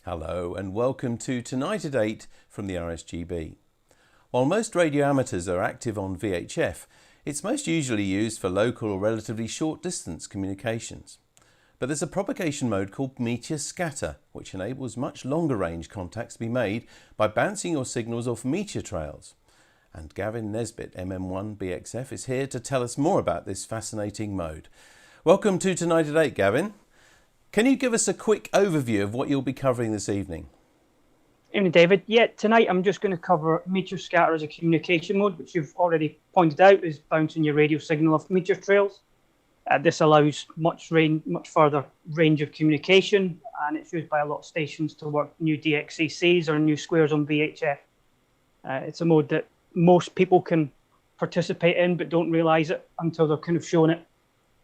Hello and welcome to Tonight at 8 from the RSGB. While most radio amateurs are active on VHF, it's most usually used for local or relatively short distance communications. But there's a propagation mode called Meteor Scatter, which enables much longer range contacts to be made by bouncing your signals off meteor trails. And Gavin Nesbitt, MM1BXF, is here to tell us more about this fascinating mode. Welcome to Tonight at 8, Gavin. Can you give us a quick overview of what you'll be covering this evening? Evening, David. Yeah, tonight I'm just going to cover Meteor Scatter as a communication mode, which you've already pointed out is bouncing your radio signal off meteor trails. This allows much further range of communication, and it's used by a lot of stations to work new DXCCs or new squares on VHF. It's a mode that most people can participate in, but don't realise it until they're kind of shown it,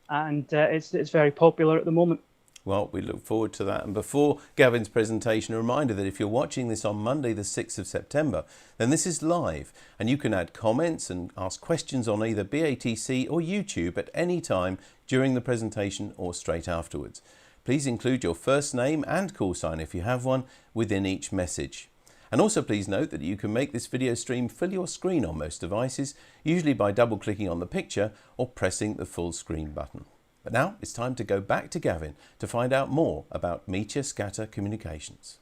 and it's very popular at the moment. Well, we look forward to that. And before Gavin's presentation, a reminder that if you're watching this on Monday, the 6th of September, then this is live and you can add comments and ask questions on either BATC or YouTube at any time during the presentation or straight afterwards. Please include your first name and call sign if you have one within each message. And also please note that you can make this video stream fill your screen on most devices, usually by double clicking on the picture or pressing the full screen button. But now it's time to go back to Gavin to find out more about Meteor Scatter communications.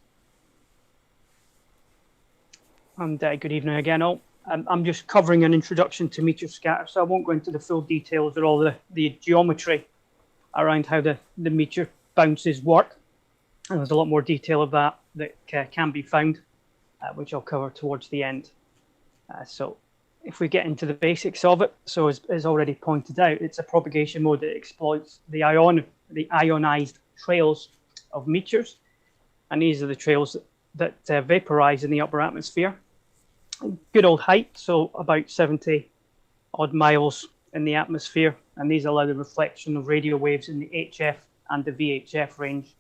And good evening again all. I'm just covering an introduction to Meteor Scatter, so I won't go into the full details or all the geometry around how the meteor bounces work. And there's a lot more detail of that can be found, which I'll cover towards the end. So if we get into the basics of it, so as already pointed out, it's a propagation mode that exploits the ionized trails of meteors, and these are the trails that vaporize in the upper atmosphere. Good old height, so about 70 odd miles in the atmosphere, and these allow the reflection of radio waves in the HF and the VHF range.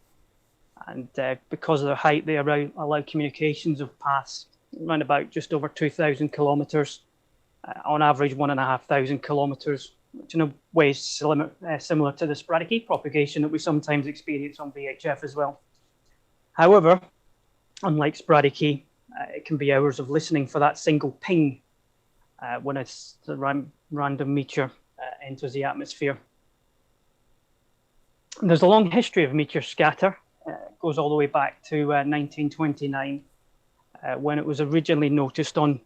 And because of their height, they allow communications of paths around about just over 2,000 kilometers. On average 1,500 kilometers, which in a way is similar to the sporadic e-propagation that we sometimes experience on VHF as well. However, unlike sporadic e, it can be hours of listening for that single ping when a random meteor enters the atmosphere. And there's a long history of meteor scatter. It goes all the way back to 1929 when it was originally noticed on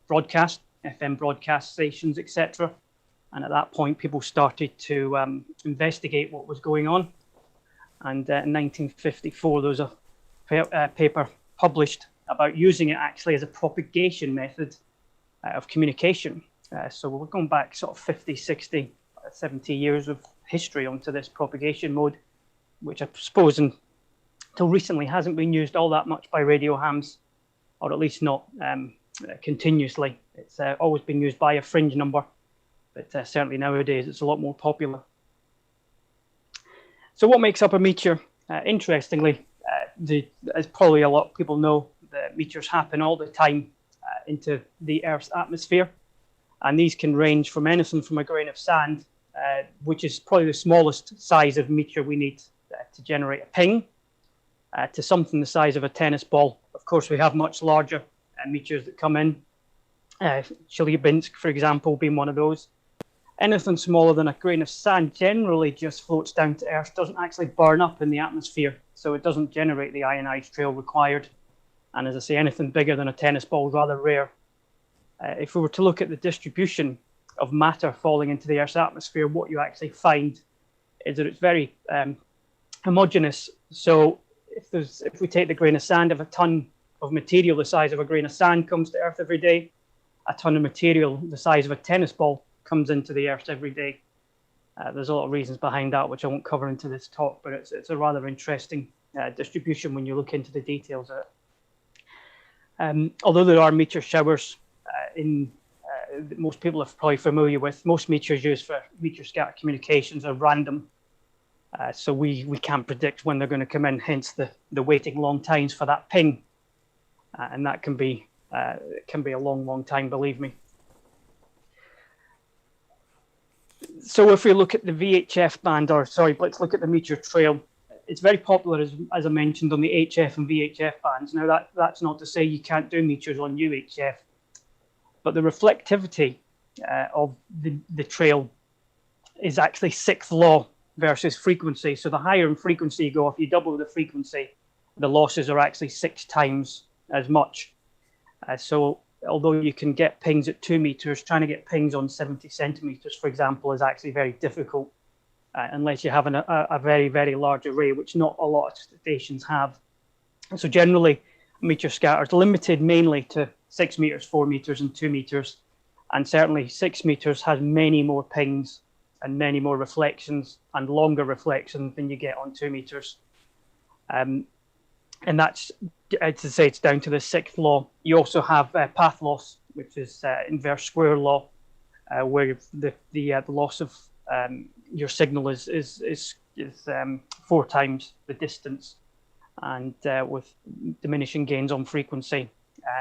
broadcast FM broadcast stations, etc. And at that point, people started to investigate what was going on. And in 1954, there was a paper published about using it actually as a propagation method of communication. So we're going back sort of 50, 60, 70 years of history onto this propagation mode, which I suppose until recently hasn't been used all that much by radio hams, or at least not continuously. It's always been used by a fringe number, but certainly nowadays it's a lot more popular. So what makes up a meteor? Interestingly, as probably a lot of people know, the meteors happen all the time into the Earth's atmosphere, and these can range from anything from a grain of sand, which is probably the smallest size of meteor we need to generate a ping, to something the size of a tennis ball. Of course, we have much larger meteors that come in, Chelyabinsk, for example, being one of those. Anything smaller than a grain of sand generally just floats down to Earth, doesn't actually burn up in the atmosphere, so it doesn't generate the ionized trail required. And as I say, anything bigger than a tennis ball is rather rare. If we were to look at the distribution of matter falling into the Earth's atmosphere, what you actually find is that it's very homogeneous. So if we take the grain of sand, if a ton of material the size of a grain of sand comes to Earth every day, a ton of material the size of a tennis ball comes into the Earth every day. There's a lot of reasons behind that, which I won't cover into this talk, but it's a rather interesting distribution when you look into the details of it. Although there are meteor showers most people are probably familiar with, most meteors used for meteor scatter communications are random. So we can't predict when they're going to come in, hence the waiting long times for that ping. And that can be a long time, believe me. So if we look at the VHF band, let's look at the meteor trail. it's very popular, as I mentioned, on the HF and VHF bands. Now, that's not to say you can't do meters on UHF, but the reflectivity of the trail is actually sixth law versus frequency. So the higher in frequency you go, if you double the frequency, the losses are actually 6 times as much. So although you can get pings at 2 meters, trying to get pings on 70 centimeters, for example, is actually very difficult unless you have a very, very large array, which not a lot of stations have. And so generally, Meteor Scatter is limited mainly to 6 meters, 4 meters, and 2 meters. And certainly 6 meters has many more pings and many more reflections and longer reflections than you get on 2 meters. And that's, to say, it's down to the 6th law. You also have path loss, which is inverse square law, where the loss of your signal is 4 times the distance, and with diminishing gains on frequency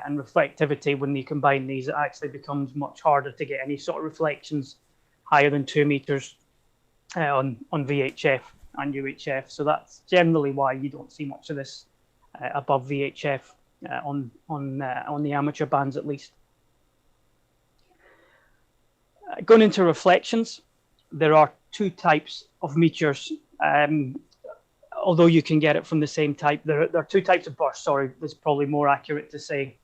and reflectivity. When you combine these, it actually becomes much harder to get any sort of reflections higher than 2 meters on VHF and UHF. So that's generally why you don't see much of this above VHF on the amateur bands, at least. Going into reflections, there are 2 types of meteors. Although you can get it from the same type, there are 2 types of bursts. Sorry, that's probably more accurate to say.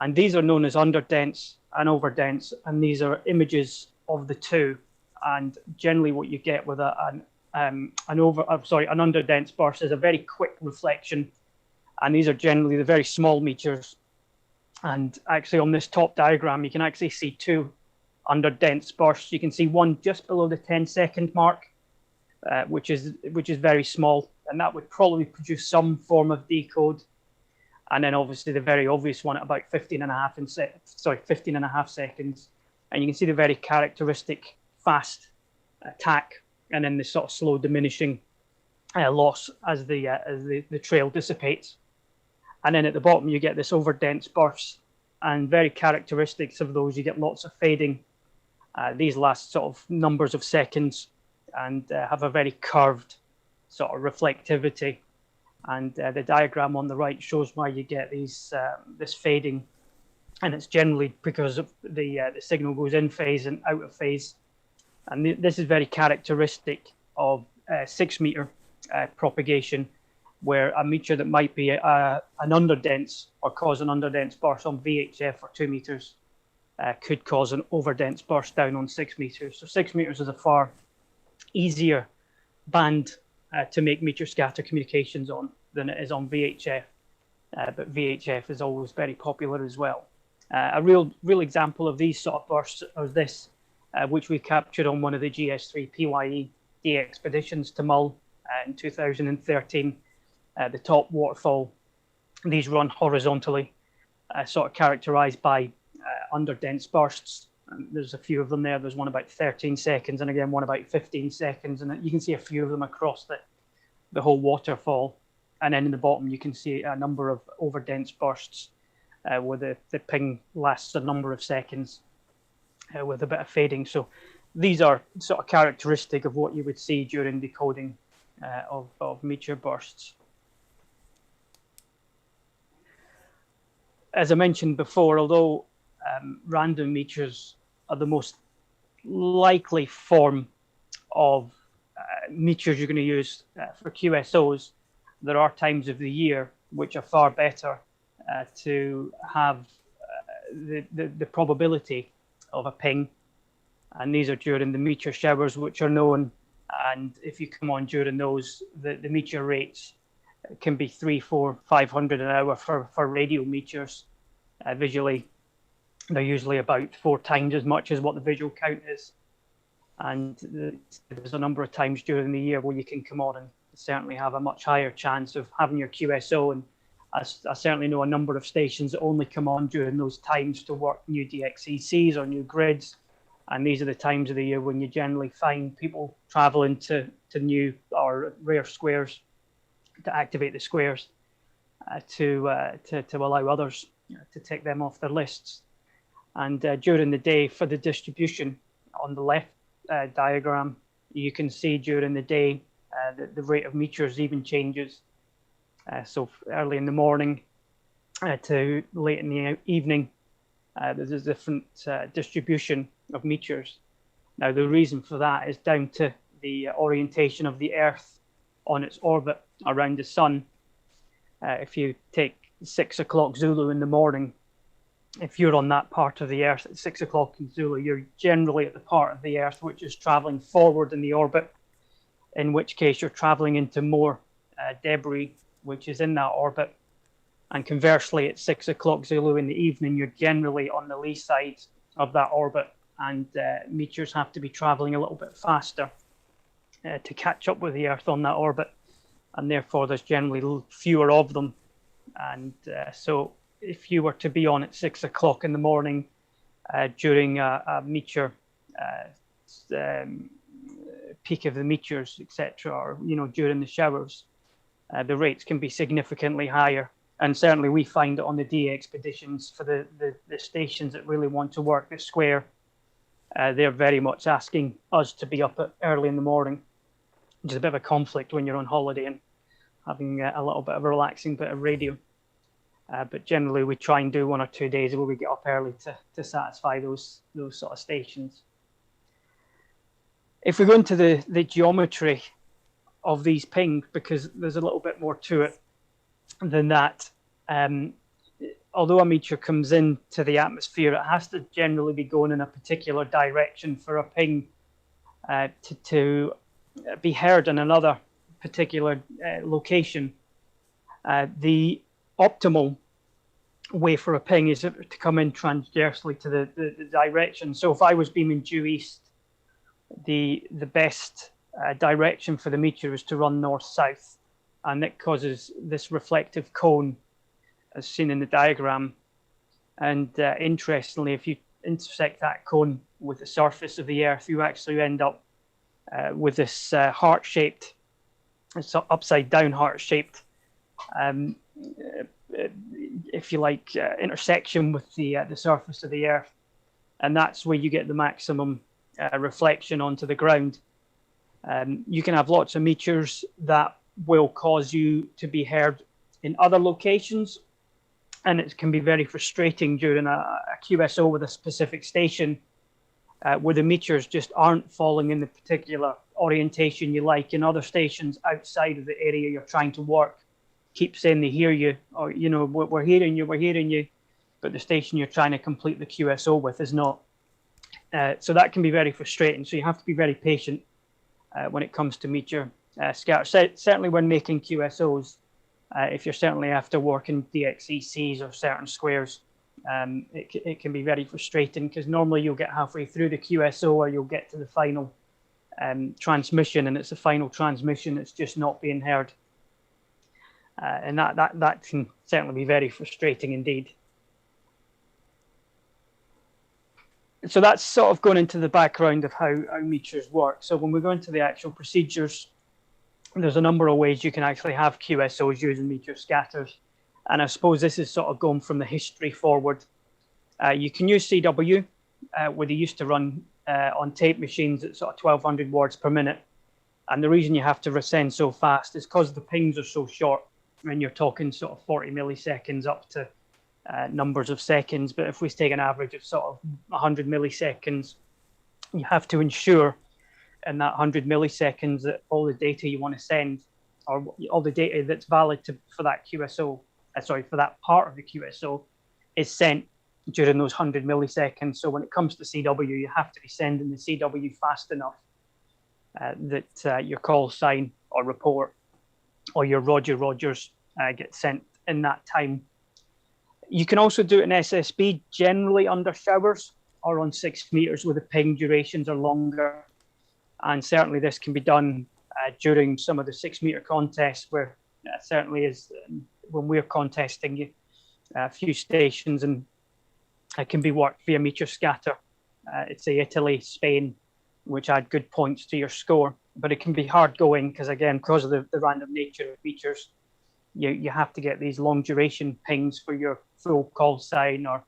And these are known as underdense and overdense, and these are images of the 2. And generally, what you get with an underdense burst is a very quick reflection, and these are generally the very small meteors. And actually, on this top diagram, you can actually see 2 underdense bursts. You can see one just below the 10-second mark, which is very small, and that would probably produce some form of decode. And then obviously the very obvious one at about 15 and a half seconds, and you can see the very characteristic fast attack, and then the sort of slow diminishing loss as the trail dissipates. And then at the bottom you get this overdense burst, and very characteristics of those, you get lots of fading. These last sort of numbers of seconds and have a very curved sort of reflectivity. And the diagram on the right shows why you get these this fading, and it's generally because of the signal goes in phase and out of phase. And this is very characteristic of 6 meter propagation, where a meteor that might be an underdense or cause an underdense burst on VHF for 2 meters could cause an overdense burst down on 6 meters. So 6 meters is a far easier band to make meteor scatter communications on than it is on VHF, but VHF is always very popular as well. A real example of these sort of bursts are this, which we captured on one of the GS3 PYE D expeditions to Mull in 2013. The top waterfall, these run horizontally, sort of characterized by underdense bursts. And there's a few of them there. There's one about 13 seconds, and again one about 15 seconds, and you can see a few of them across the whole waterfall. And then in the bottom you can see a number of overdense bursts where the ping lasts a number of seconds with a bit of fading. So these are sort of characteristic of what you would see during decoding of meteor bursts. As I mentioned before, although random meteors are the most likely form of meteors you're going to use for QSOs, there are times of the year which are far better to have the probability of a ping, and these are during the meteor showers, which are known. And if you come on during those, the meteor rates can be 300, 400, 500 an hour for radial meteors. Visually, they're usually about 4 times as much as what the visual count is. And there's a number of times during the year where you can come on and certainly have a much higher chance of having your QSO. And I certainly know a number of stations that only come on during those times to work new DXECs or new grids. And these are the times of the year when you generally find people traveling to new or rare squares to activate the squares to allow others to take them off their lists. And during the day, for the distribution on the left diagram, you can see during the day the rate of meteors even changes. So early in the morning to late in the evening, there's a different distribution of meteors. Now, the reason for that is down to the orientation of the Earth on its orbit around the sun. If you take 6 o'clock Zulu in the morning, if you're on that part of the Earth at 6 o'clock in Zulu, you're generally at the part of the Earth which is traveling forward in the orbit, in which case you're traveling into more debris which is in that orbit. And conversely, at 6 o'clock Zulu in the evening, you're generally on the lee side of that orbit, and meteors have to be traveling a little bit faster to catch up with the Earth on that orbit, and therefore there's generally fewer of them. And so if you were to be on at 6 o'clock in the morning during a meteor peak of the meteors, etc., or during the showers, the rates can be significantly higher. And certainly we find it on the DA expeditions for the stations that really want to work the square. They're very much asking us to be up early in the morning, which is a bit of a conflict when you're on holiday and having a little bit of a relaxing bit of radio. But generally we try and do 1 or 2 days where we get up early to satisfy those sort of stations. If we go into the geometry of these pings, because there's a little bit more to it than that. Although a meteor comes into the atmosphere, it has to generally be going in a particular direction for a ping to be heard in another particular location. The optimal way for a ping is to come in transversely to the direction. So if I was beaming due east, the best direction for the meteor is to run north-south, and it causes this reflective cone as seen in the diagram. And interestingly, if you intersect that cone with the surface of the Earth, you actually end up with this heart-shaped, it's upside-down heart-shaped, if you like, intersection with the surface of the Earth, and that's where you get the maximum reflection onto the ground. You can have lots of meteors that will cause you to be heard in other locations, and it can be very frustrating during a QSO with a specific station where the meteors just aren't falling in the particular orientation you like, and other stations outside of the area you're trying to work keep saying they hear you, or we're hearing you, but the station you're trying to complete the QSO with is not. So that can be very frustrating. So you have to be very patient when it comes to meteor scatter. Certainly when making QSOs, if you're certainly after working DXECs or certain squares, it can be very frustrating, because normally you'll get halfway through the QSO or you'll get to the final transmission, and it's the final transmission that's just not being heard. And that can certainly be very frustrating indeed. So that's sort of going into the background of how meteors work. So when we go into the actual procedures, there's a number of ways you can actually have QSOs using meteor scatters. And I suppose this is sort of going from the history forward. You can use CW, where they used to run on tape machines at sort of 1200 words per minute. And the reason you have to resend so fast is because the pings are so short, and you're talking sort of 40 milliseconds up to numbers of seconds. But if we take an average of sort of 100 milliseconds, you have to ensure in that 100 milliseconds that all the data you want to send, or all the data that's valid for that QSO, for that part of the QSO, is sent during those 100 milliseconds. So when it comes to CW, you have to be sending the CW fast enough that your call sign or report or your Rogers get sent in that time. You can also do it in SSB, generally under showers or on 6 meters where the ping durations are longer. And certainly this can be done during some of the 6 meter contests, where certainly is when we're contesting a few stations, and it can be worked via meteor scatter. It's Italy, Spain, which add good points to your score, but it can be hard going because of the random nature of meteors, you have to get these long duration pings for your full call sign or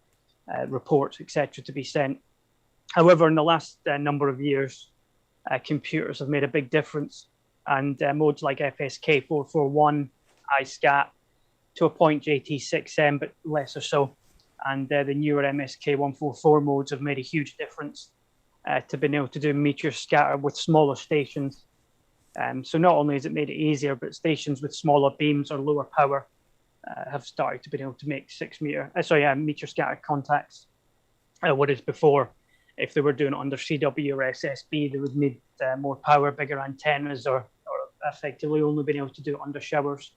reports, etc., to be sent. However, in the last number of years, computers have made a big difference and modes like FSK 441, iSCAT, to a point JT6M, but lesser so. And the newer MSK 144 modes have made a huge difference to being able to do Meteor Scatter with smaller stations. So not only has it made it easier, but stations with smaller beams or lower power have started to be able to make Meteor Scatter contacts. Whereas before, if they were doing it under CW or SSB, they would need more power, bigger antennas, or effectively only being able to do it under showers.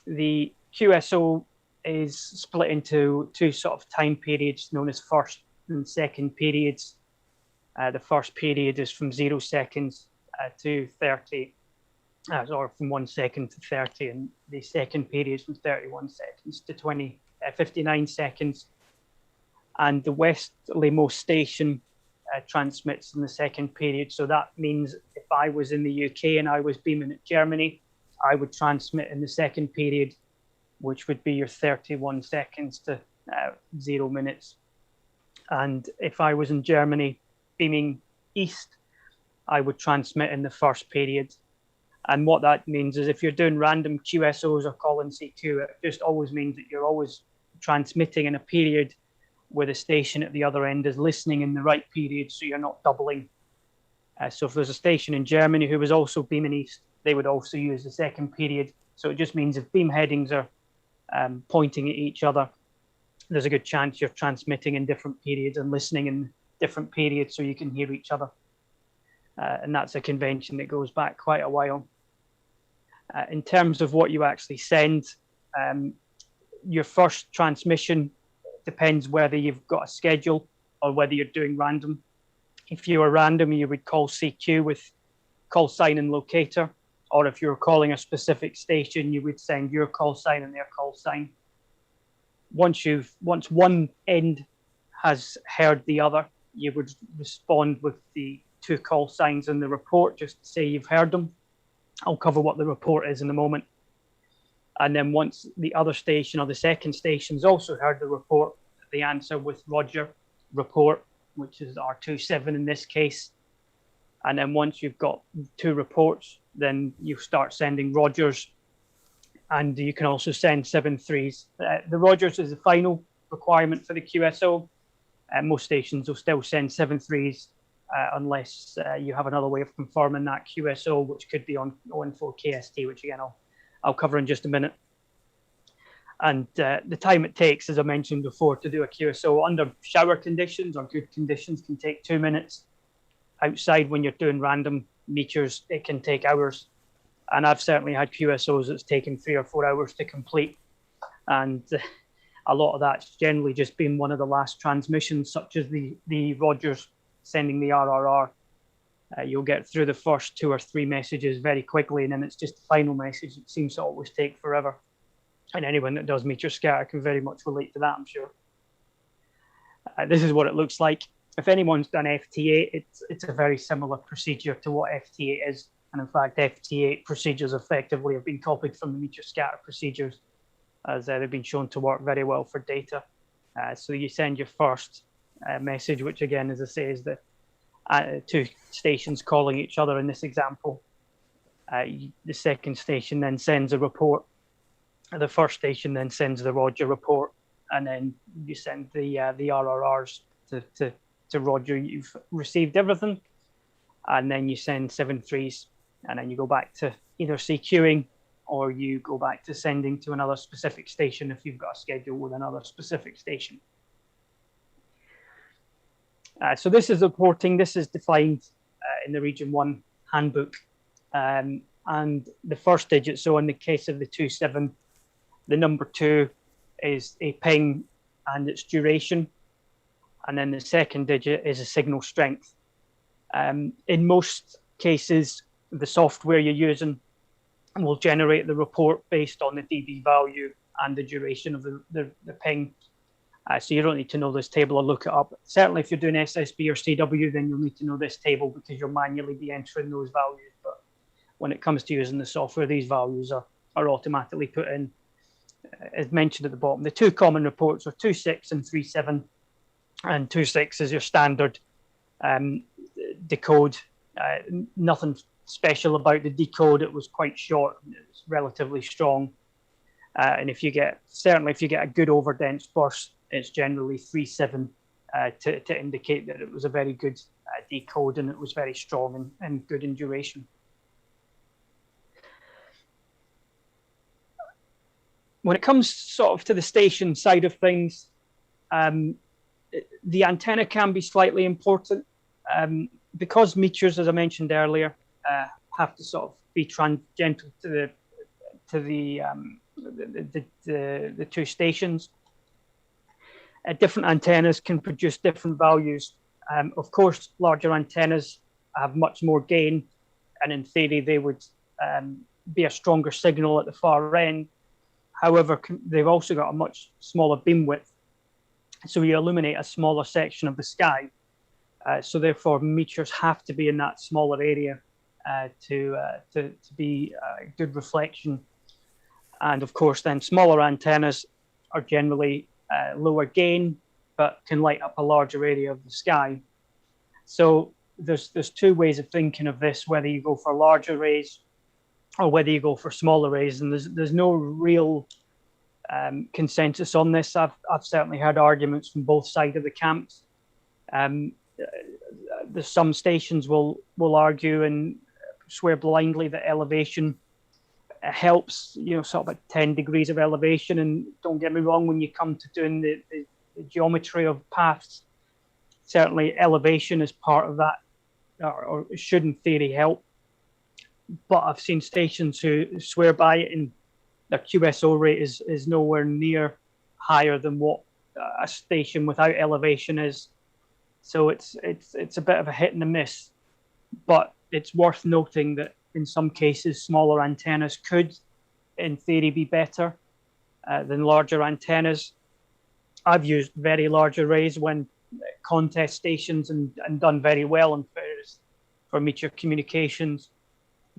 The QSO is split into two sort of time periods known as first and second periods. The first period is from 0 seconds to 30, or from 1 second to 30, and the second period is from 31 seconds to 59 seconds. And the westerlymost station transmits in the second period. So that means if I was in the UK and I was beaming at Germany, I would transmit in the second period, which would be your 31 seconds to 0 minutes. And if I was in Germany beaming east, I would transmit in the first period. And what that means is if you're doing random QSOs or calling C2, it just always means that you're always transmitting in a period where the station at the other end is listening in the right period, so you're not doubling. So if there's a station in Germany who was also beaming east, they would also use the second period. So it just means if beam headings are pointing at each other, there's a good chance you're transmitting in different periods and listening in different periods so you can hear each other. And that's a convention that goes back quite a while. In terms of what you actually send, your first transmission depends whether you've got a schedule or whether you're doing random. If you were random, you would call CQ with call sign and locator, or if you were calling a specific station, you would send your call sign and their call sign. Once one end has heard the other, you would respond with the 2 call signs in the report just to say you've heard them. I'll cover what the report is in a moment. And then once the other station or the second station's also heard the report, they answer with Roger, report, which is R27 in this case. And then once you've got 2 reports, then you start sending Rogers, and you can also send 7.3s. The Rogers is the final requirement for the QSO. Most stations will still send 7.3s unless you have another way of confirming that QSO, which could be on ON4KST, which again I'll cover in just a minute. And the time it takes, as I mentioned before, to do a QSO under shower conditions or good conditions can take 2 minutes. Outside, when you're doing random meteors, it can take hours. And I've certainly had QSOs that's taken 3 or 4 hours to complete. And a lot of that's generally just been one of the last transmissions, such as the Rogers sending the RRR. You'll get through the first 2 or 3 messages very quickly, and then it's just the final message that seems to always take forever. And anyone that does Meteor Scatter can very much relate to that, I'm sure. This is what it looks like. If anyone's done FT8, it's a very similar procedure to what FT8 is. And in fact, FT8 procedures effectively have been copied from the Meteor Scatter procedures, as they've been shown to work very well for data. So you send your first message, which again, as I say, is the 2 stations calling each other in this example. The second station then sends a report. The first station then sends the Roger report, and then you send the RRRs to Roger. You've received everything, and then you send 7.3s, and then you go back to either CQing or you go back to sending to another specific station if you've got a schedule with another specific station. So this is reporting. This is defined in the Region 1 handbook. And the first digit, so in the case of the 27, the number 2 is a ping and its duration. And then the second digit is a signal strength. In most cases, the software you're using will generate the report based on the dB value and the duration of the ping. So you don't need to know this table or look it up. Certainly if you're doing SSB or CW, then you'll need to know this table because you'll manually be entering those values. But when it comes to using the software, these values are automatically put in. As mentioned at the bottom, the 2 common reports are 2.6 and 3.7. And 2.6 is your standard decode. Nothing special about the decode. It was quite short, and it was relatively strong. And if you get a good overdense burst, it's generally 3.7 to indicate that it was a very good decode, and it was very strong and good in duration. When it comes sort of to the station side of things, the antenna can be slightly important because meteors, as I mentioned earlier, have to sort of be tangential to the two stations. Different antennas can produce different values. Of course, larger antennas have much more gain, and in theory, they would be a stronger signal at the far end. However, they've also got a much smaller beam width, so you illuminate a smaller section of the sky. So therefore, meteors have to be in that smaller area to be a good reflection. And of course, then smaller antennas are generally lower gain, but can light up a larger area of the sky. So there's two ways of thinking of this, whether you go for large arrays or whether you go for small arrays, and there's no real consensus on this. I've certainly heard arguments from both sides of the camps. There's some stations will argue and swear blindly that elevation helps, sort of at 10 degrees of elevation. And don't get me wrong, when you come to doing the geometry of paths, certainly elevation is part of that, or should in theory help. But I've seen stations who swear by it, and their QSO rate is nowhere near higher than what a station without elevation is. So it's a bit of a hit and a miss. But it's worth noting that in some cases, smaller antennas could, in theory, be better than larger antennas. I've used very large arrays when contest stations and done very well for meteor communications.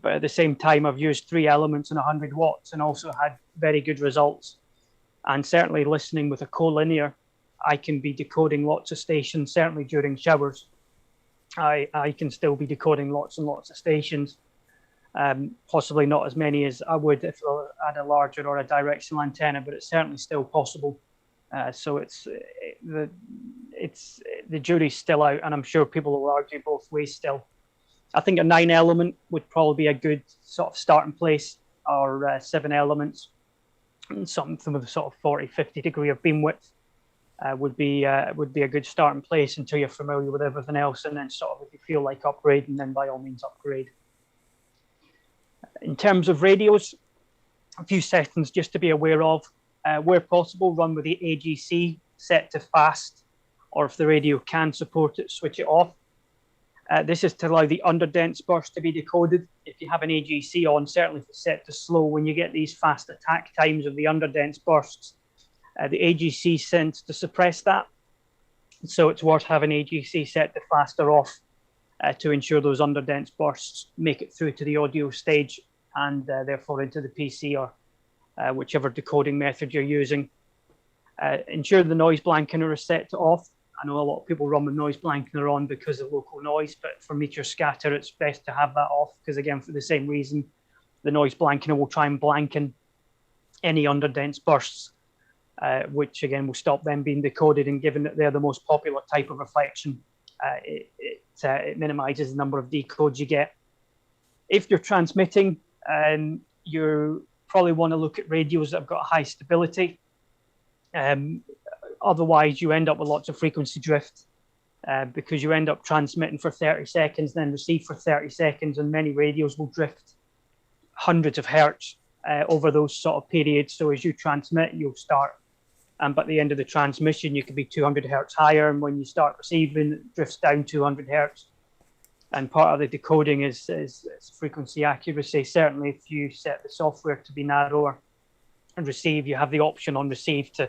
But at the same time, I've used 3 elements and 100 watts and also had very good results. And certainly listening with a collinear, I can be decoding lots of stations, certainly during showers. I can still be decoding lots and lots of stations, possibly not as many as I would if I had a larger or a directional antenna, but it's certainly still possible. So the jury's still out, and I'm sure people will argue both ways still. I think a 9 element would probably be a good sort of starting place, or 7 elements, and something with a sort of 40-50 degree of beam width would be a good starting place until you're familiar with everything else, and then sort of if you feel like upgrading, then by all means upgrade. In terms of radios, a few settings just to be aware of. Where possible, run with the AGC set to fast, or if the radio can support it, switch it off. This is to allow the underdense burst to be decoded. If you have an AGC on, certainly if it's set to slow, when you get these fast attack times of the underdense bursts, the AGC tends to suppress that. So it's worth having AGC set to fast or off to ensure those underdense bursts make it through to the audio stage and therefore into the PC or whichever decoding method you're using. Ensure the noise blankener is set to off. I know a lot of people run with noise blankener on because of local noise, but for Meteor Scatter, it's best to have that off because, again, for the same reason, the noise blankener will try and blanken any underdense bursts, which, again, will stop them being decoded. And given that they're the most popular type of reflection, it minimizes the number of decodes you get. If you're transmitting, you probably want to look at radios that have got high stability. Otherwise, you end up with lots of frequency drift because you end up transmitting for 30 seconds, then receive for 30 seconds, and many radios will drift hundreds of hertz over those sort of periods. So as you transmit, you'll start, and by the end of the transmission, you could be 200 hertz higher, and when you start receiving, it drifts down 200 hertz. And part of the decoding is frequency accuracy. Certainly, if you set the software to be narrower and receive, you have the option on receive to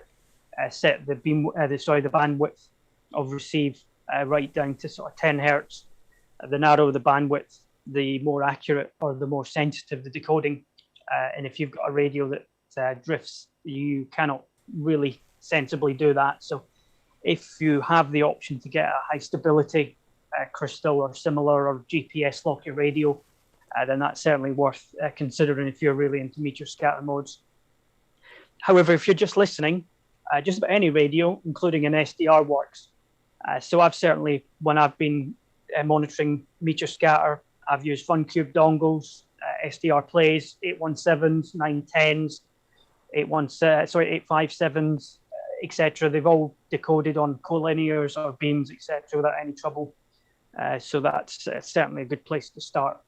set the bandwidth of receive right down to sort of 10 hertz. The narrower the bandwidth, the more accurate or the more sensitive the decoding. And if you've got a radio that drifts, you cannot really sensibly do that. So if you have the option to get a high stability crystal or similar or GPS lock your radio, then that's certainly worth considering if you're really into meteor scatter modes. However, if you're just listening, just about any radio, including an SDR, works. So I've certainly, when I've been monitoring meteor scatter, I've used FunCube dongles, SDR plays, 817s, 910s, 857s, etc. They've all decoded on collinears or beams, etc., without any trouble. So that's certainly a good place to start.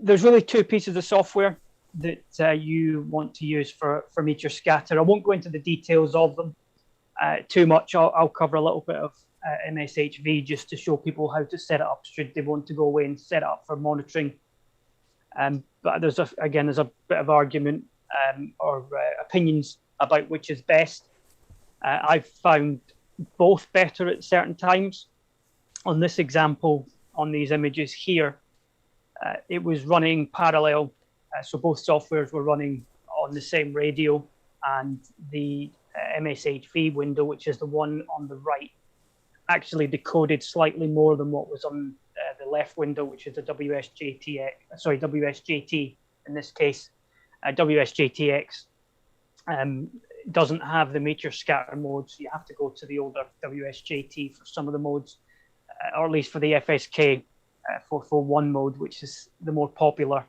There's really two pieces of software that you want to use for meteor scatter. I won't go into the details of them too much. I'll cover a little bit of MSHV just to show people how to set it up should they want to go away and set it up for monitoring. But there's a bit of argument or opinions about which is best. I've found both better at certain times. On this example, on these images here, it was running parallel. So both softwares were running on the same radio, and the MSHV window, which is the one on the right, actually decoded slightly more than what was on the left window, which is the WSJT in this case. WSJTX doesn't have the meteor scatter mode, so you have to go to the older WSJT for some of the modes, or at least for the FSK 441 mode, which is the more popular.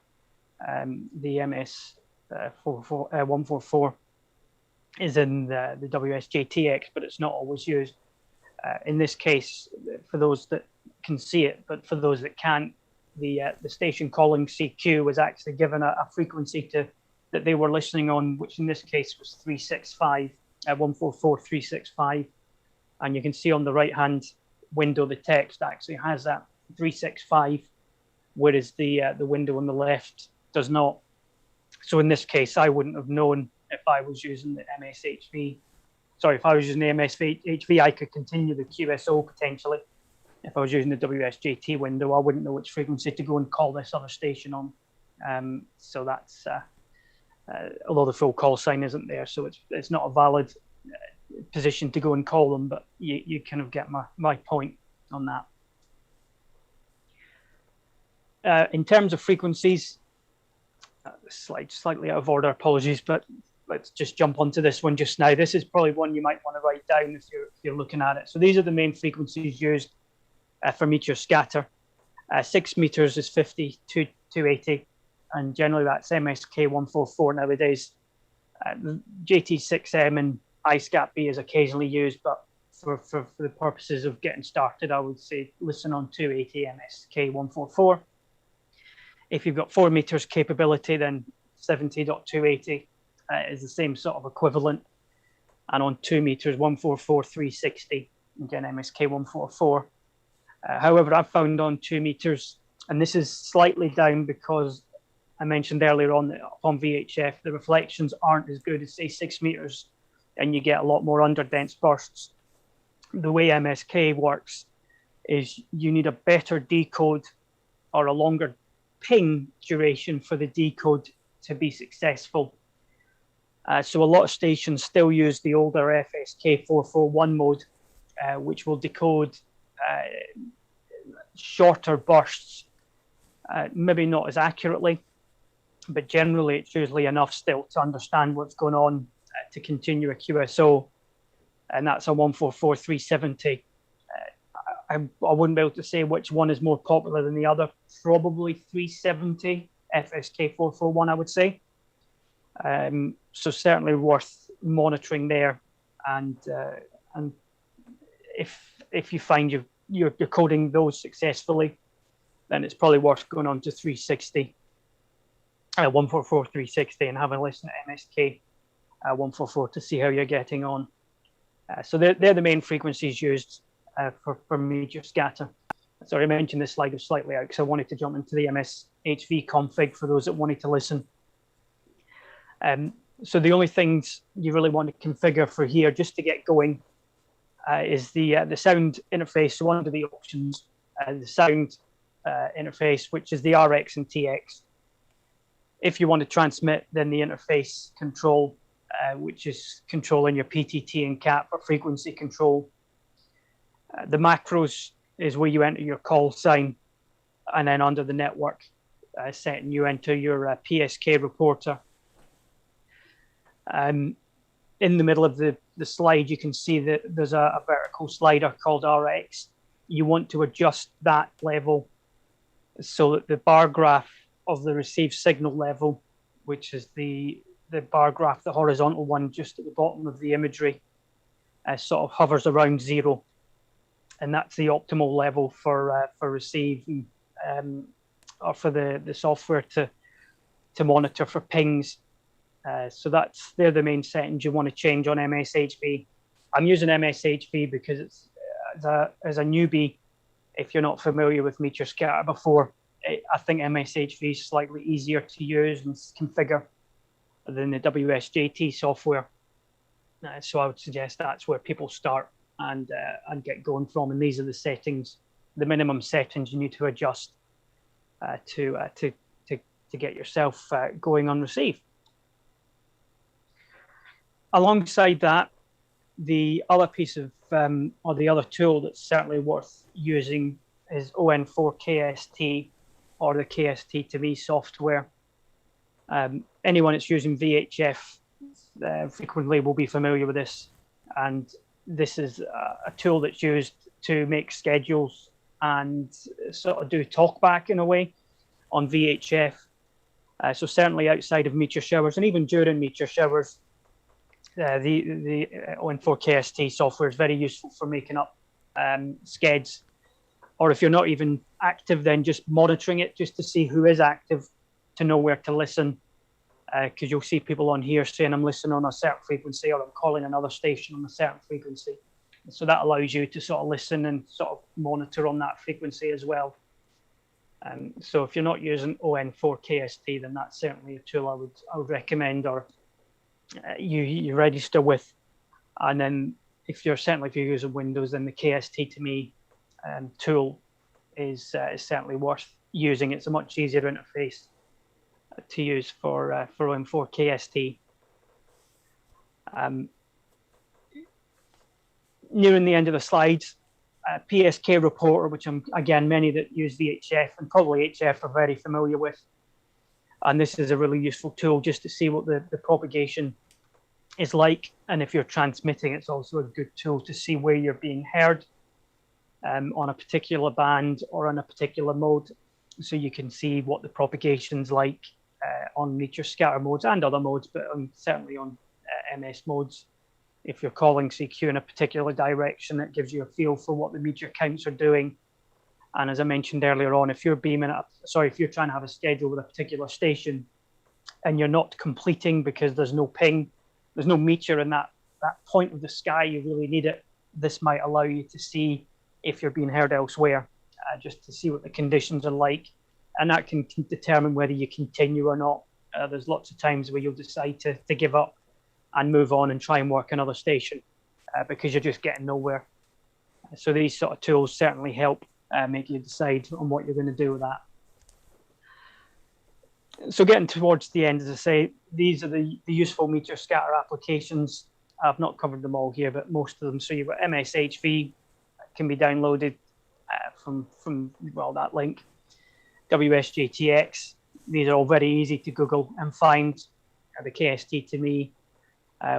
The MS 144 is in the WSJTX, but it's not always used. In this case, for those that can see it, but for those that can't, the station calling CQ was actually given a frequency that they were listening on, which in this case was 365, 144 365. And you can see on the right-hand window, the text actually has that 365, whereas the window on the left does not. So in this case, I wouldn't have known if I was using the MSHV. Sorry, if I was using the MSHV, I could continue the QSO potentially. If I was using the WSJT window, I wouldn't know which frequency to go and call this other station on. So that's, although the full call sign isn't there, so it's not a valid position to go and call them, but you kind of get my point on that. In terms of frequencies, slightly out of order, apologies, but let's just jump onto this one just now. This is probably one you might want to write down if you're looking at it. So these are the main frequencies used for meteor scatter. 6 meters is 50 to 280, and generally that's MSK 144 nowadays. JT6M and ISCAP-B is occasionally used, but for the purposes of getting started, I would say listen on 280 MSK 144. If you've got 4 meters capability, then 70.280 is the same sort of equivalent. And on 2 meters, 144 360, again, MSK 144. However, I've found on 2 meters, and this is slightly down because I mentioned earlier on that on VHF, the reflections aren't as good as, say, 6 meters, and you get a lot more underdense bursts. The way MSK works is you need a better decode or a longer ping duration for the decode to be successful. So a lot of stations still use the older FSK 441 mode, which will decode shorter bursts, maybe not as accurately, but generally it's usually enough still to understand what's going on to continue a QSO, and that's a 144 370. I wouldn't be able to say which one is more popular than the other. Probably 370 FSK 441, I would say. So certainly worth monitoring there, and if you find you're decoding those successfully, then it's probably worth going on to 360, 144 360, and having a listen to MSK 144 to see how you're getting on. So they're the main frequencies used for meteor scatter. Sorry, I mentioned this slide was slightly out because I wanted to jump into the MSHV config for those that wanted to listen. So the only things you really want to configure for here just to get going is the sound interface. So under the options, the sound interface, which is the RX and TX. If you want to transmit, then the interface control, which is controlling your PTT and CAP or frequency control. The macros is where you enter your call sign, and then under the network setting, you enter your PSK reporter. In the middle of the slide, you can see that there's a vertical slider called RX. You want to adjust that level so that the bar graph of the received signal level, which is the bar graph, the horizontal one just at the bottom of the imagery, sort of hovers around 0. And that's the optimal level for receive or for the software to monitor for pings. So they're the main settings you want to change on MSHV. I'm using MSHV because it's as a newbie, if you're not familiar with Meteor Scatter before, I think MSHV is slightly easier to use and configure than the WSJT software. So I would suggest that's where people start and get going from. And these are the settings, the minimum settings you need to adjust to get yourself going on receive. Alongside that, the other piece of or the other tool that's certainly worth using is ON4KST or the KST2Me software. Anyone that's using VHF frequently will be familiar with this, and this is a tool that's used to make schedules and sort of do talkback in a way on VHF. So certainly outside of meteor showers and even during meteor showers, the ON4KST software is very useful for making up skeds. Or if you're not even active, then just monitoring it just to see who is active, to know where to listen. Because you'll see people on here saying, I'm listening on a certain frequency, or I'm calling another station on a certain frequency. So that allows you to sort of listen and sort of monitor on that frequency as well. So if you're not using ON4KST, then that's certainly a tool I would recommend, or you register with. And then if you're using Windows, then the KST2Me tool is certainly worth using. It's a much easier interface to use for ON4KST. Nearing the end of the slides, PSK reporter, which again, many that use VHF and probably HF are very familiar with. And this is a really useful tool just to see what the propagation is like. And if you're transmitting, it's also a good tool to see where you're being heard on a particular band or on a particular mode. So you can see what the propagation's like on Meteor Scatter modes and other modes, but certainly on MS modes. If you're calling CQ in a particular direction, it gives you a feel for what the meteor counts are doing. And as I mentioned earlier on, if you're if you're trying to have a schedule with a particular station and you're not completing because there's no ping, there's no meteor in that point of the sky, you really need it. This might allow you to see if you're being heard elsewhere, just to see what the conditions are like. And that can determine whether you continue or not. There's lots of times where you'll decide to give up and move on and try and work another station because you're just getting nowhere. So these sort of tools certainly help make you decide on what you're going to do with that. So getting towards the end, as I say, these are the useful Meteor Scatter applications. I've not covered them all here, but most of them. So you've got MSHV, can be downloaded from that link. WSJTX, these are all very easy to Google and find. The KST2Me.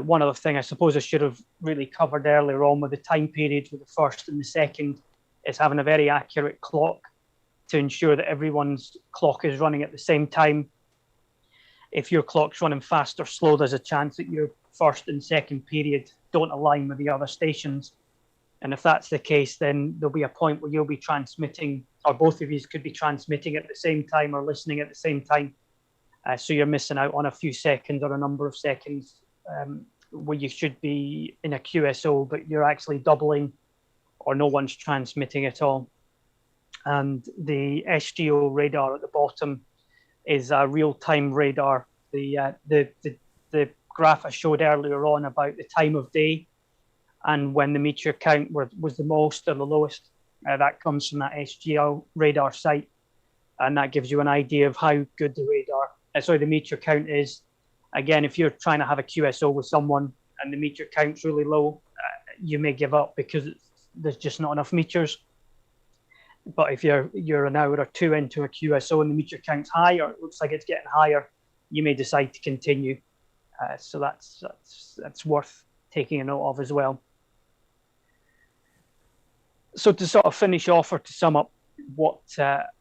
One other thing I suppose I should have really covered earlier on with the time periods with the first and the second is having a very accurate clock to ensure that everyone's clock is running at the same time. If your clock's running fast or slow, there's a chance that your first and second period don't align with the other stations. And if that's the case, then there'll be a point where you'll be transmitting, or both of you could be transmitting at the same time or listening at the same time. So you're missing out on a few seconds or a number of seconds where you should be in a QSO, but you're actually doubling or no one's transmitting at all. And the SGO radar at the bottom is a real-time radar. The graph I showed earlier on about the time of day and when the meteor count was the most or the lowest, that comes from that SGO radar site. And that gives you an idea of how good the meteor count is. Again, if you're trying to have a QSO with someone and the meteor count's really low, you may give up because there's just not enough meteors. But if you're an hour or two into a QSO and the meter count's high, or it looks like it's getting higher, you may decide to continue. So that's worth taking a note of as well. So to sort of finish off, or to sum up what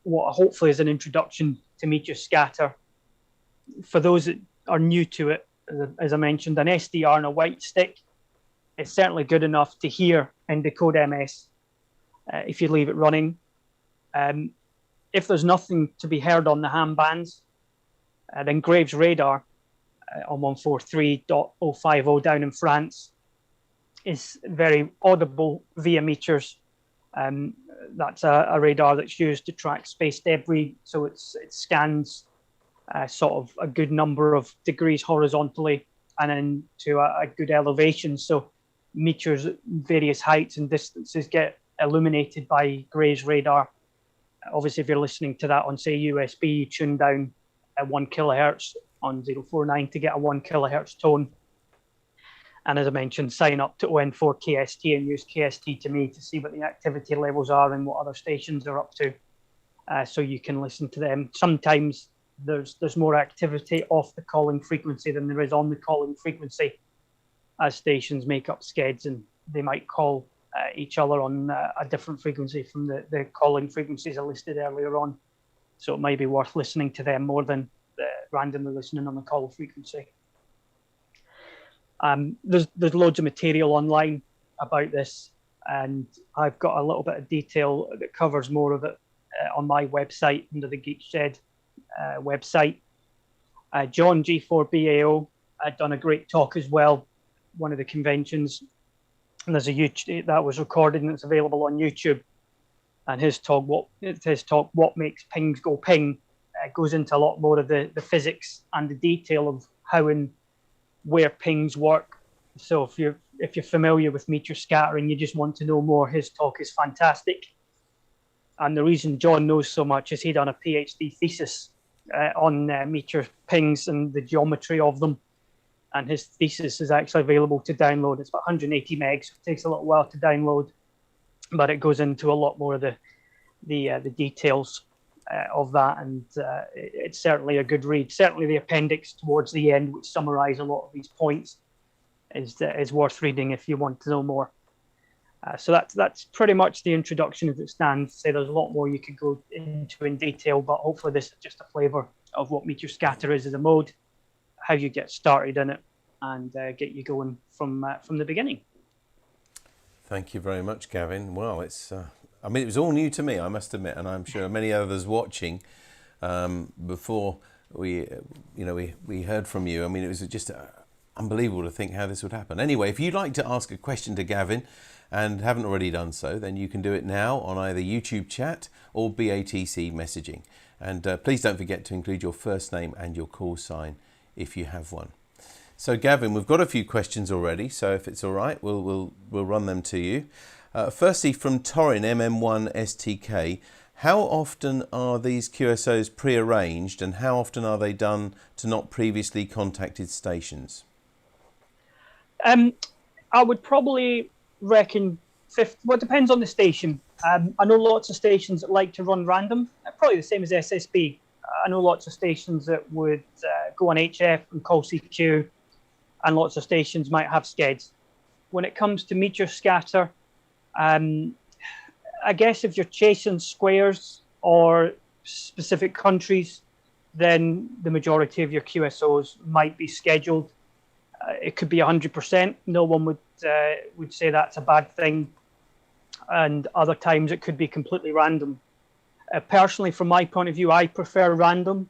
hopefully is an introduction to Meteor Scatter, for those that are new to it, as I mentioned, an SDR and a white stick is certainly good enough to hear and decode MS if you leave it running. If there's nothing to be heard on the ham bands, then Graves radar on 143.050 down in France is very audible via meters. That's a radar that's used to track space debris, so it scans sort of a good number of degrees horizontally and then to a good elevation. So meters at various heights and distances get illuminated by Graves radar. Obviously, if you're listening to that on, say, USB, you tune down at 1 kilohertz on 049 to get a 1 kilohertz tone. And as I mentioned, sign up to ON4 KST and use KST to me to see what the activity levels are and what other stations are up to, so you can listen to them. Sometimes there's more activity off the calling frequency than there is on the calling frequency, as stations make up skeds and they might call each other on a different frequency from the calling frequencies I listed earlier on. So it might be worth listening to them more than randomly listening on the call frequency. There's loads of material online about this, and I've got a little bit of detail that covers more of it on my website under the Geek Shed website. John G4BAO had done a great talk as well, one of the conventions, and there's a YouTube that was recorded and it's available on YouTube. And his talk, what makes pings go ping, goes into a lot more of the physics and the detail of how and where pings work. So if you're familiar with Meteor Scatter and you just want to know more, his talk is fantastic. And the reason John knows so much is he done a PhD thesis on meteor pings and the geometry of them. And his thesis is actually available to download. It's about 180 megs. So it takes a little while to download, but it goes into a lot more of the details of that, and it's certainly a good read. Certainly the appendix towards the end, which summarize a lot of these points, is worth reading if you want to know more. So that's pretty much the introduction as it stands. Say there's a lot more you could go into in detail, but hopefully this is just a flavour of what Meteor Scatter is as a mode, how you get started in it, and get you going from the beginning. Thank you very much, Gavin. Well, it's I mean, it was all new to me, I must admit, and I'm sure many others watching before we heard from you. I mean, it was just unbelievable to think how this would happen. Anyway, if you'd like to ask a question to Gavin and haven't already done so, then you can do it now on either YouTube chat or BATC messaging. And please don't forget to include your first name and your call sign if you have one. So Gavin, we've got a few questions already, so if it's all right, we'll run them to you. Firstly, from Torin MM1BXF, how often are these QSOs pre-arranged and how often are they done to not previously contacted stations? I would probably reckon 50. Well, it depends on the station. I know lots of stations that like to run random, probably the same as SSB. I know lots of stations that would go on HF and call CQ, and lots of stations might have skeds. When it comes to Meteor Scatter, I guess if you're chasing squares or specific countries, then the majority of your QSOs might be scheduled. It could be 100%. No one would say that's a bad thing. And other times it could be completely random. Personally, from my point of view, I prefer random.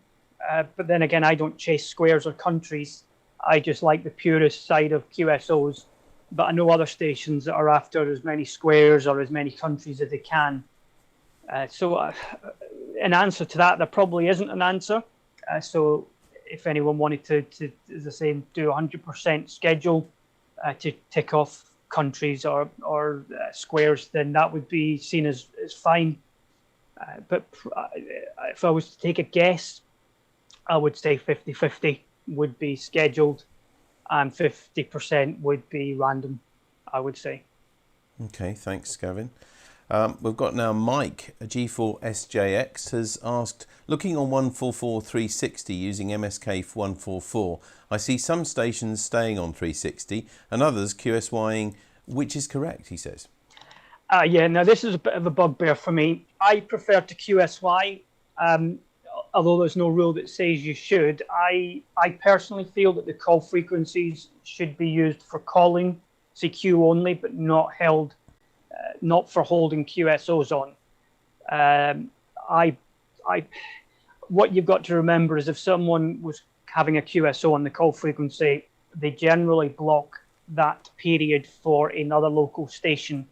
But then again, I don't chase squares or countries. I just like the purest side of QSOs. But I know other stations that are after as many squares or as many countries as they can. So in answer to that, there probably isn't an answer. So if anyone wanted to as I say, do 100% schedule to tick off countries or squares, then that would be seen as fine. But if I was to take a guess, I would say 50-50 would be scheduled and 50% would be random, I would say. Okay, thanks, Gavin. We've got now Mike, a G4SJX, has asked, looking on 144.360 using MSK 144, I see some stations staying on 360 and others QSYing. Which is correct, he says? Yeah, now this is a bit of a bugbear for me. I prefer to QSY, although there's no rule that says you should. I personally feel that the call frequencies should be used for calling CQ only, but not for holding QSOs on. What you've got to remember is if someone was having a QSO on the call frequency, they generally block that period for another local station.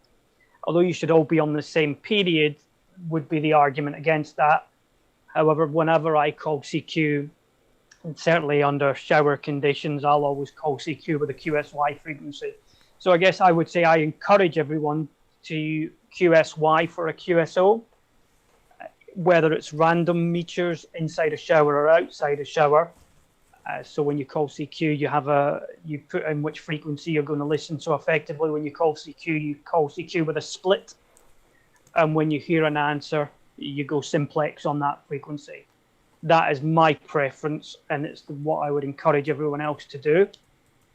Although you should all be on the same period, would be the argument against that. However, whenever I call CQ, and certainly under shower conditions, I'll always call CQ with a QSY frequency. So I guess I would say I encourage everyone to QSY for a QSO, whether it's random meters inside a shower or outside a shower. So when you call CQ, you put in which frequency you're going to listen. So effectively, when you call CQ with a split. And when you hear an answer, you go simplex on that frequency. That is my preference, and it's what I would encourage everyone else to do.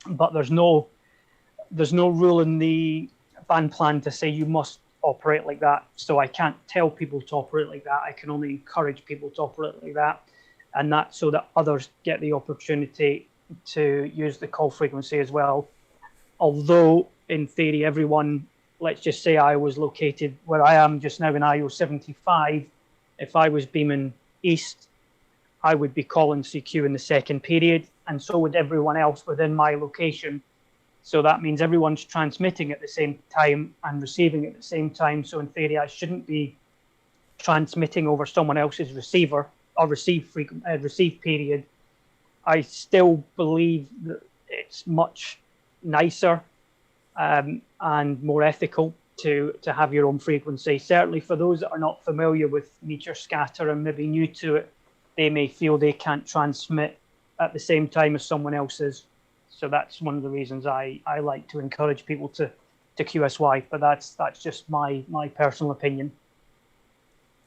But there's no rule in the band plan to say you must operate like that. So I can't tell people to operate like that. I can only encourage people to operate like that. And that's so that others get the opportunity to use the call frequency as well. Although, in theory, everyone, let's just say I was located where I am just now in IO 75, if I was beaming east, I would be calling CQ in the second period, and so would everyone else within my location. So that means everyone's transmitting at the same time and receiving at the same time. So in theory, I shouldn't be transmitting over someone else's receiver or receive period. I still believe that it's much nicer and more ethical to have your own frequency. Certainly for those that are not familiar with Meteor Scatter and maybe new to it, they may feel they can't transmit at the same time as someone else is. So that's one of the reasons I like to encourage people to QSY, but that's just my personal opinion.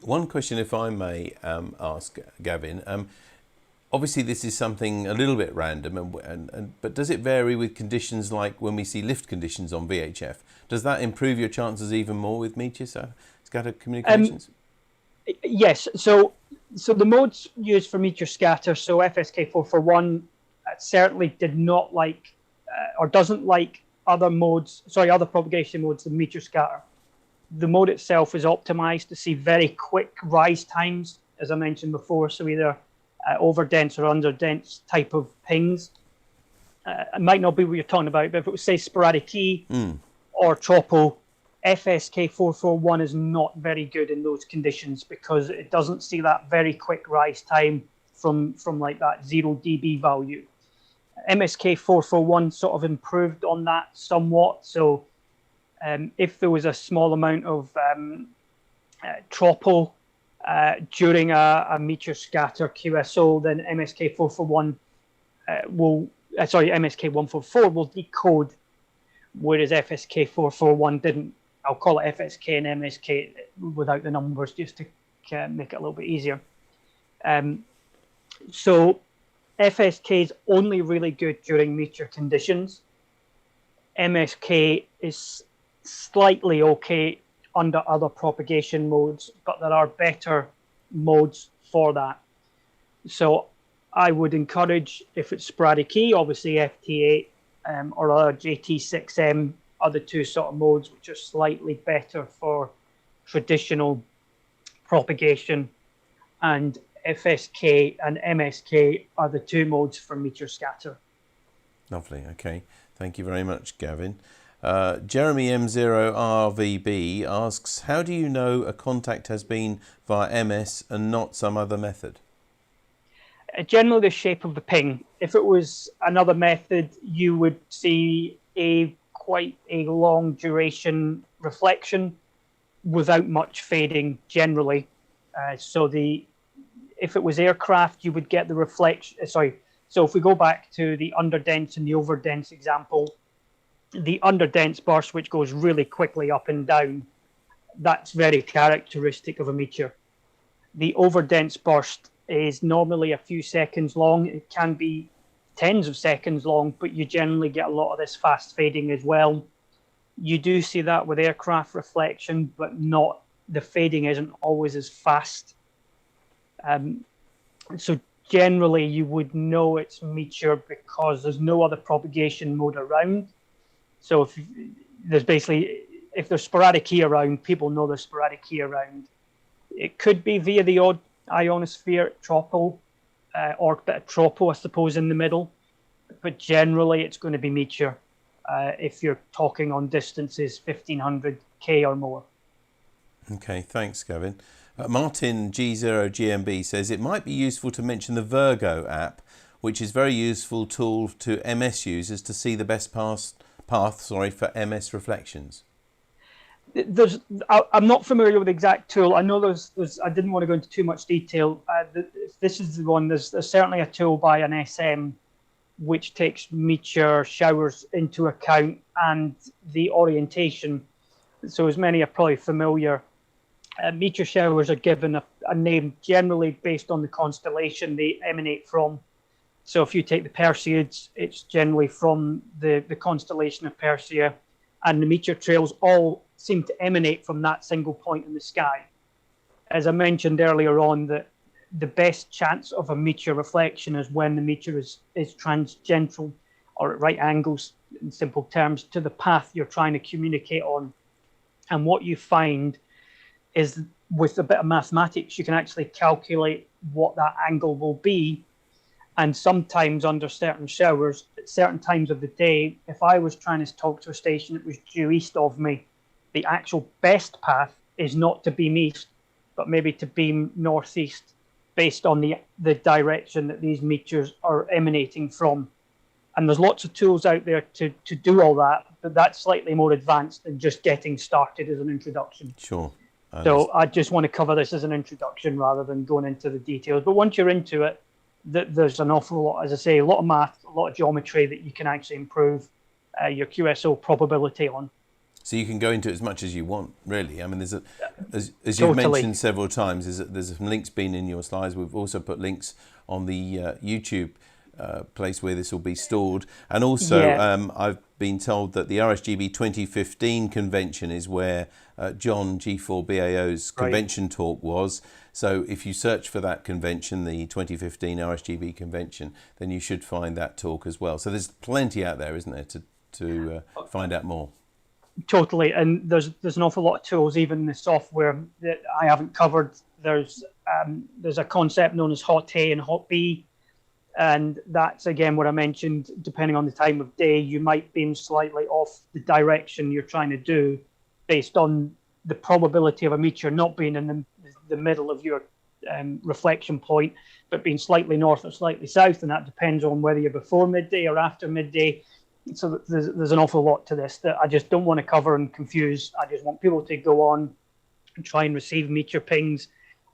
One question, if I may ask Gavin, obviously this is something a little bit random, but does it vary with conditions like when we see lift conditions on VHF? Does that improve your chances even more with Meteor Scatter communications? Yes, so the modes used for Meteor Scatter, so FSK 441 certainly did not like or doesn't like other propagation modes than Meteor Scatter. The mode itself is optimized to see very quick rise times, as I mentioned before, so either over-dense or under-dense type of pings. It might not be what you're talking about, but if it was, say, sporadic E or tropo, FSK 441 is not very good in those conditions because it doesn't see that very quick rise time from like that 0 dB value. MSK 441 sort of improved on that somewhat, so if there was a small amount of tropo during a Meteor Scatter QSO, then MSK 441 MSK 144 will decode, whereas FSK 441 didn't. I'll call it FSK and MSK without the numbers just to make it a little bit easier. So FSK is only really good during Meteor conditions. MSK is slightly okay under other propagation modes, but there are better modes for that. So I would encourage, if it's sporadic E, obviously FT8 or other JT6M are the two sort of modes which are slightly better for traditional propagation, and FSK and MSK are the two modes for Meteor Scatter. Lovely, okay. Thank you very much, Gavin. Jeremy M0RVB asks, how do you know a contact has been via MS and not some other method? Generally the shape of the ping. If it was another method, you would see quite a long duration reflection without much fading generally. If it was aircraft, you would get the reflection. So if we go back to the underdense and the overdense example, the underdense burst, which goes really quickly up and down, that's very characteristic of a meteor. The overdense burst is normally a few seconds long. It can be tens of seconds long, but you generally get a lot of this fast fading as well. You do see that with aircraft reflection, but not, the fading isn't always as fast. So generally you would know it's meteor because there's no other propagation mode around. So if there's sporadic heat around, people know there's sporadic heat around. It could be via the odd ionosphere, tropo, or a bit of tropo, I suppose, in the middle. But generally, it's going to be meteor if you're talking on distances 1500 K or more. Okay, thanks, Gavin. Martin G0GMB says it might be useful to mention the Virgo app, which is a very useful tool to MS users to see the best path for MS reflections. I'm not familiar with the exact tool. I know there's I didn't want to go into too much detail. This is the one. There's certainly a tool by an SM which takes meteor showers into account and the orientation. So as many are probably familiar, meteor showers are given a name generally based on the constellation they emanate from. So if you take the Perseids, it's generally from the constellation of Persea, and the meteor trails all seem to emanate from that single point in the sky. As I mentioned earlier on, that the best chance of a meteor reflection is when the meteor is tangential or at right angles, in simple terms, to the path you're trying to communicate on. And what you find is with a bit of mathematics, you can actually calculate what that angle will be. And sometimes under certain showers, at certain times of the day, if I was trying to talk to a station that was due east of me, the actual best path is not to beam east, but maybe to beam northeast, based on the direction that these meteors are emanating from. And there's lots of tools out there to do all that, but that's slightly more advanced than just getting started as an introduction. Sure. So I just want to cover this as an introduction rather than going into the details. But once you're into it, there's an awful lot, as I say, a lot of math, a lot of geometry that you can actually improve your QSO probability on. So you can go into it as much as you want, really. I mean, there's as you've Totally. mentioned several times, there's some links been in your slides. We've also put links on the YouTube place where this will be stored. And also, I've been told that the RSGB 2015 convention is where John G4BAO's convention talk was. So if you search for that convention, the 2015 RSGB convention, then you should find that talk as well. So there's plenty out there, isn't there, to find out more. Totally, and there's an awful lot of tools, even the software that I haven't covered. There's a concept known as hot A and hot B, and that's again what I mentioned. Depending on the time of day, you might beam slightly off the direction you're trying to do, based on the probability of a meteor not being in the middle of your reflection point, but being slightly north or slightly south, and that depends on whether you're before midday or after midday. So there's an awful lot to this that I just don't want to cover and confuse. I just want people to go on and try and receive meteor pings,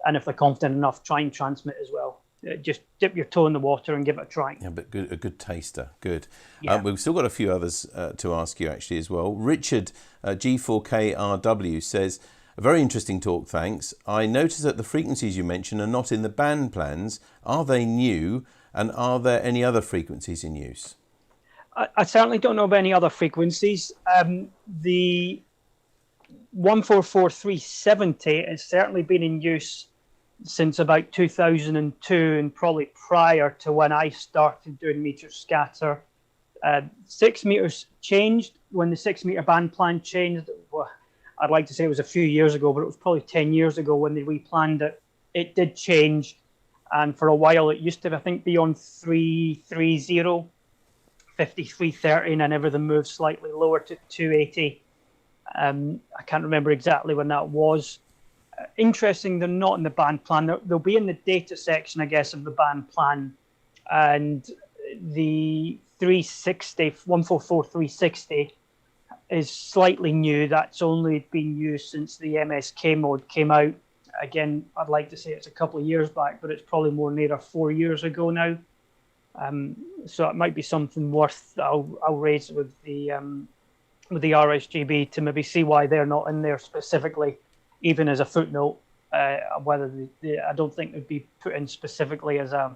and if they're confident enough, try and transmit as well. Just dip your toe in the water and give it a try. Yeah, but a good taster. Good. Yeah. We've still got a few others to ask you actually as well. Richard G4KRW says, a very interesting talk, thanks. I noticed that the frequencies you mentioned are not in the band plans. Are they new, and are there any other frequencies in use? I certainly don't know of any other frequencies. The 144370 has certainly been in use since about 2002, and probably prior to when I started doing Meteor Scatter. 6 meters changed when the 6 meter band plan changed. Well, I'd like to say it was a few years ago, but it was probably 10 years ago when they replanned it. It did change, and for a while it used to, I think, be on 330. 5330, and then everything moved slightly lower to 280. I can't remember exactly when that was. Interesting, they're not in the band plan. They'll be in the data section, I guess, of the band plan. And the 144-360 is slightly new. That's only been used since the MSK mode came out. Again, I'd like to say it's a couple of years back, but it's probably more near 4 years ago now. So it might be something worth that I'll raise with the RSGB to maybe see why they're not in there specifically. even as a footnote, whether I don't think it'd be put in specifically as a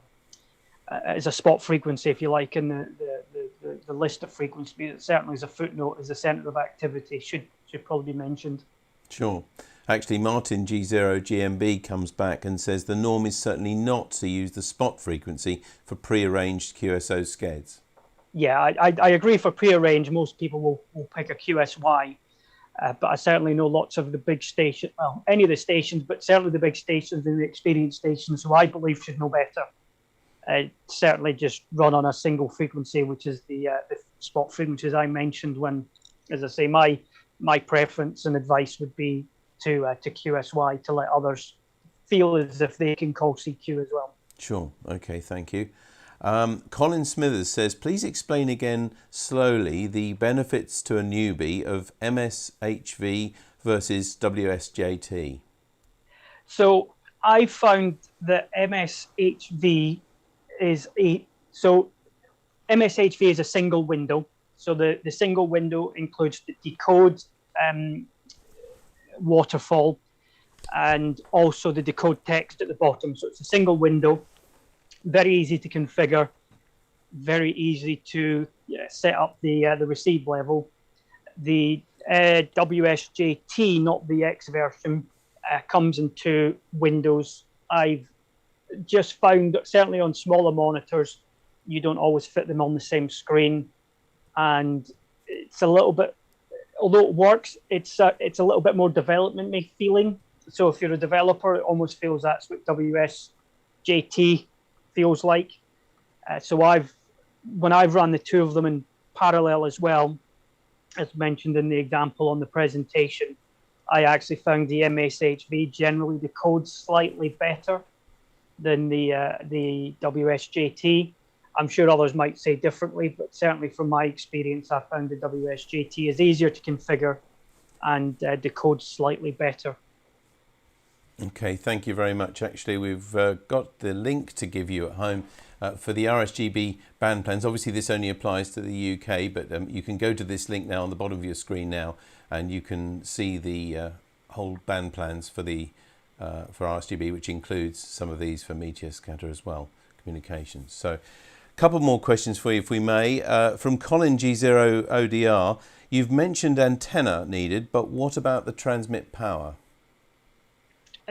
spot frequency, if you like, in the list of frequencies. But certainly as a footnote, as a centre of activity, should probably be mentioned. Sure. Actually, Martin G0GMB comes back and says the norm is certainly not to use the spot frequency for pre-arranged QSO skeds. Yeah, I agree. For pre-arranged, most people will pick a QSY, but I certainly know lots of the big stations, well, any of the stations, but certainly the big stations and the experienced stations, who I believe should know better, certainly just run on a single frequency, which is the spot frequencies I mentioned. When, as I say, my preference and advice would be to QSY, to let others feel as if they can call CQ as well. Sure. Okay. Thank you. Colin Smithers says, please explain again slowly the benefits to a newbie of MSHV versus WSJT. So I found that MSHV is MSHV is a single window. So the single window includes the decode waterfall and also the decode text at the bottom. So it's a single window, very easy to configure, very easy to set up the receive level. The WSJT, not the X version, comes in two windows. I've just found that certainly on smaller monitors, you don't always fit them on the same screen, and it's a little bit, although it works, it's a little bit more development feeling. So if you're a developer, it almost feels that's what WSJT feels like. So when I've run the two of them in parallel as well, as mentioned in the example on the presentation, I actually found the MSHV generally decodes slightly better than the WSJT. I'm sure others might say differently, but certainly from my experience, I found the WSJT is easier to configure and decodes slightly better. Okay, thank you very much. Actually, we've got the link to give you at home for the RSGB band plans. Obviously, this only applies to the UK, but you can go to this link now on the bottom of your screen now, and you can see the whole band plans for the for RSGB, which includes some of these for Meteor Scatter as well, communications. So, a couple more questions for you, if we may. From Colin G0ODR, you've mentioned antenna needed, but what about the transmit power?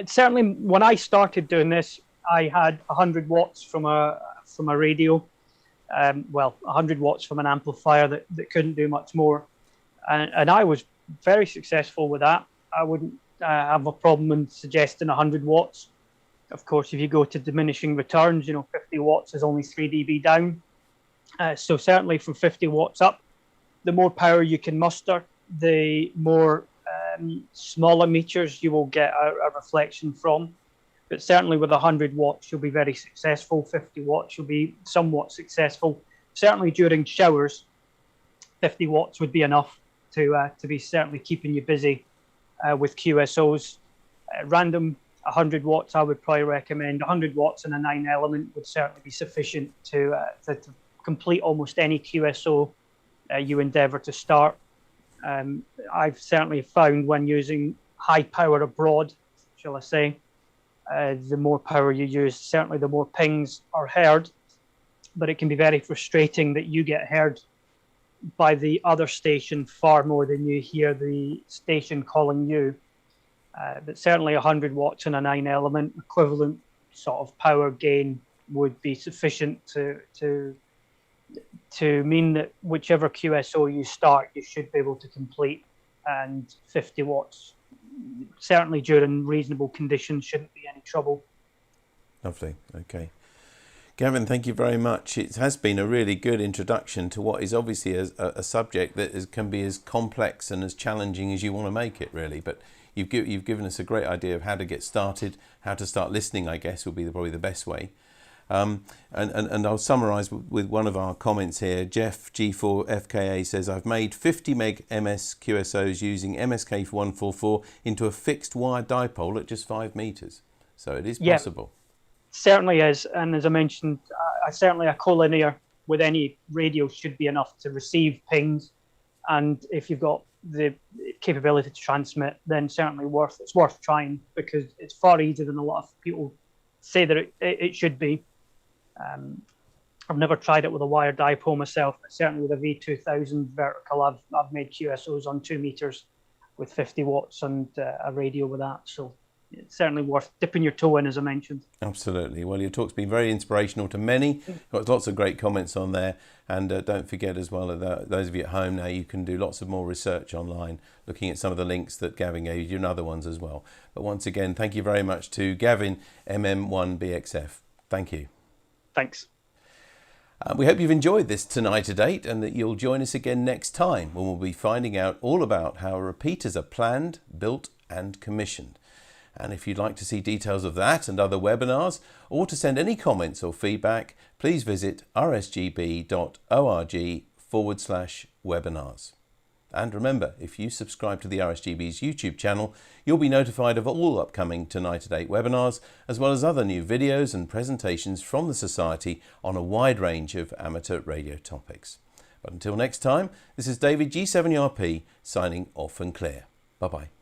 Certainly, when I started doing this, I had 100 watts from a radio, 100 watts from an amplifier that couldn't do much more, and I was very successful with that. I wouldn't have a problem in suggesting 100 watts. Of course, if you go to diminishing returns, 50 watts is only 3 dB down. So certainly from 50 watts up, the more power you can muster, the more smaller meters you will get a reflection from. But certainly with 100 watts, you'll be very successful. 50 watts, you'll be somewhat successful. Certainly during showers, 50 watts would be enough to be certainly keeping you busy with QSOs. Random 100 watts, I would probably recommend. 100 watts and a 9 element would certainly be sufficient to complete almost any QSO you endeavour to start. I've certainly found when using high power abroad, shall I say, the more power you use, certainly the more pings are heard, but it can be very frustrating that you get heard by the other station far more than you hear the station calling you. But certainly 100 watts and a 9 element equivalent sort of power gain would be sufficient to mean that whichever QSO you start, you should be able to complete. And 50 watts, certainly during reasonable conditions, shouldn't be any trouble. Lovely. Okay. Gavin, thank you very much. It has been a really good introduction to what is obviously a subject that can be as complex and as challenging as you want to make it, really. But you've given us a great idea of how to get started, how to start listening, I guess, would be probably the best way. And I'll summarise with one of our comments here. Jeff G4FKA says, I've made 50 meg MS QSOs using MSK144 into a fixed wire dipole at just 5 metres. So it is possible. Certainly is. And as I mentioned, certainly a collinear with any radio should be enough to receive pings And if you've got the capability to transmit, then certainly it's worth trying, because it's far easier than a lot of people say that it should be. I've never tried it with a wired dipole myself, but certainly with a V2000 vertical, I've made QSOs on 2 meters with 50 watts and a radio with that. So it's certainly worth dipping your toe in, as I mentioned. Absolutely. Well, your talk's been very inspirational to many. Got lots of great comments on there. And don't forget as well, those of you at home now, you can do lots of more research online, looking at some of the links that Gavin gave you and other ones as well. But once again, thank you very much to Gavin, MM1BXF. Thank you. Thanks. We hope you've enjoyed this Tonight to Date, and that you'll join us again next time, when we'll be finding out all about how repeaters are planned, built and commissioned. And if you'd like to see details of that and other webinars, or to send any comments or feedback, please visit rsgb.org/webinars. And remember, if you subscribe to the RSGB's YouTube channel, you'll be notified of all upcoming Tonight to Date webinars, as well as other new videos and presentations from the Society on a wide range of amateur radio topics. But until next time, this is David G7ERP signing off and clear. Bye-bye.